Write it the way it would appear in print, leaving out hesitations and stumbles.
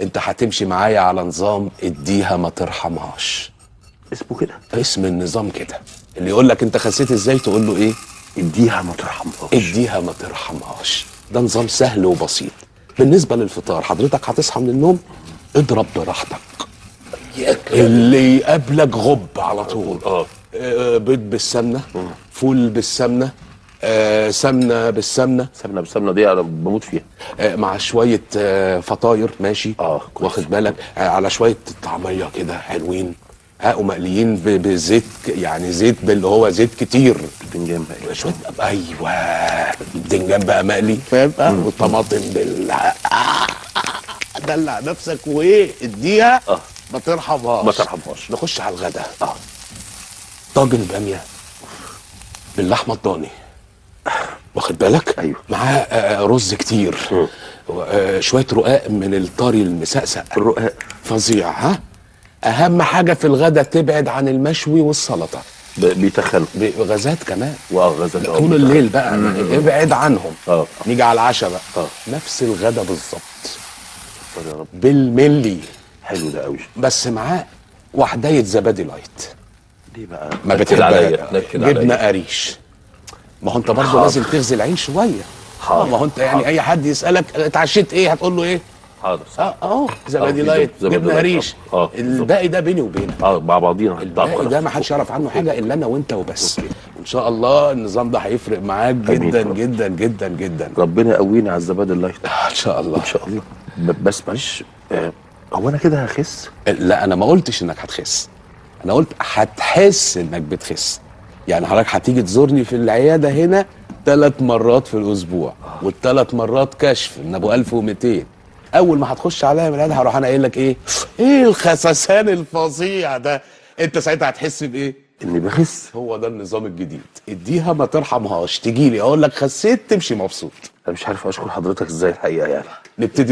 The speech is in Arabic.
انت هتمشي معايا على نظام اديها ما ترحمهاش. اسمه كده؟ اسم النظام كده. اللي يقول لك انت خسيت ازاي تقول له ايه؟ اديها ما ترحمهاش. اديها ما ترحمهاش. ده نظام سهل وبسيط. بالنسبه للفطار حضرتك هتصحى من النوم اضرب براحتك، اللي يقابلك غب على طول. بيض بالسمنه، فول بالسمنه، سمنه بالسمنه. سمنه بالسمنه دي انا بموت فيها. مع شويه فطاير ماشي. كويس. واخد بالك على شويه طعميه كده حلوين، ومقليين بزيت، يعني زيت اللي هو زيت كتير. بتنجان بقى شويه ايوه، البتنجان بقى مقلي فاهم، والطماطم دلع نفسك وايه اديها ما ترحمهاش. ما ترحمهاش. نخش على الغدا. طاجن باميه باللحمه الضاني، واخد بالك؟ ايوه. معاه رز كتير، شويه رقاق من الطري المسقسق. الرقاق فظيع. ها، اهم حاجه في الغدا تبعد عن المشوي والسلطه، بيتخنوا غازات كمان وغازات طول الليل بقى. ابعد عنهم. نيجي على العشاء بقى. نفس الغدا بالظبط يا رب بالملي. حلو ده قوي. بس معاه وحدايه زبادي لايت. دي بقى ما بتحبها جبنه قريش. ما هو انت برضه لازم تغزي العين شويه. ما هو انت يعني اي حد يسالك اتعشيت ايه هتقول له ايه؟ حاضر صح. زبادي لايت جبنه قريش. الباقي ده بيني وبينك مع بعضينا. الباقي ده ما حدش يعرف عنه حاجه الا انا وانت وبس. ان شاء الله النظام ده هيفرق معاك جدا جدا جدا جدا. ربنا يقوينا على الزبادي اللايت ان شاء الله ان شاء الله. بس معلش، هو انا كده هخس؟ لا انا ما قلتش انك هتخس، انا قلت هتحس انك بتخس. يعني حضرتك هتيجي تزورني في العياده هنا 3 مرات في الاسبوع، وال3 مرات كشف من ابو 1200. اول ما هتخش عليا من العياده هروح انا قايل لك ايه الخسسان الفظيع ده. انت ساعتها هتحس بايه؟ اني بخس. هو ده النظام الجديد، اديها ما ترحمهاش. تجي لي اقول لك خسيت تمشي مبسوط. انا مش عارف اشكر حضرتك ازاي الحقيقه يعني. نبتدي